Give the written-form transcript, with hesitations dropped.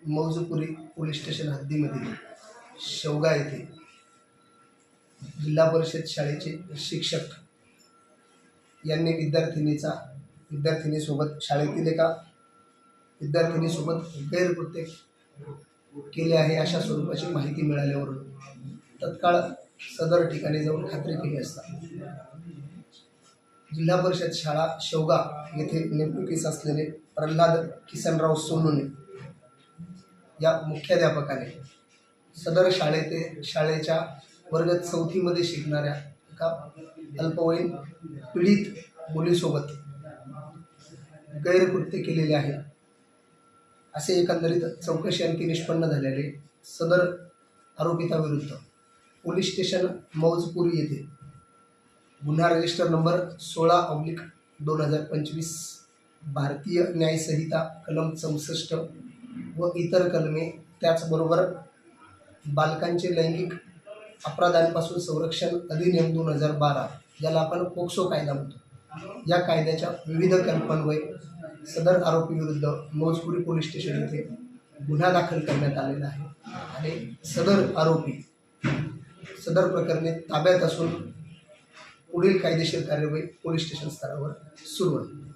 Maujpuri police station हद्दीमधील शेवगा येथे जिल्हा परिषद शाळेचे शिक्षक यांनी विद्यार्थिनीसोबत शाळेतील एका विद्यार्थिनीसोबत गैरकृत्य केले आहे अशा स्वरूपाची माहिती मिळाल्यावरून तत्काळ सदर ठिकाणी जाऊन खात्री केली असता जिल्हा परिषद शाळा शेवगा येथे नेमणुकीस असलेले प्रल्हाद किसनराव सोनोने या मुख्याध्यापकाने सदर शाळेच्या वर्ग 4मध्ये शिकणाऱ्या एका अल्पवयीन पीडित मुलीसोबत गैरकृत्य केलेले आहे असे एकंदरीत चौकशी अंती निष्पन्न झालेले सदर आरोपिताविरुद्ध पोलीस स्टेशन मौजपुरी येथे गुन्हा रजिस्टर नंबर 16/2025 भारतीय न्याय संहिता कलम 64 व इतर कलमे त्याचबरोबर बालकांचे लैंगिक अपराधांपासून संरक्षण अधिनियम 2012 ज्याला आपण पोक्सो कायदा म्हणतो या कायद्याच्या विविध कलमान्वये सदर आरोपीविरुद्ध मौजपुरी पोलीस स्टेशन येथे गुन्हा दाखल करण्यात आलेला आहे आणि सदर आरोपी सदर प्रकरणी ताब्यात असून पुढील कायदेशीर कार्यवाही पोलीस स्टेशन स्तरावर सुरू आहे।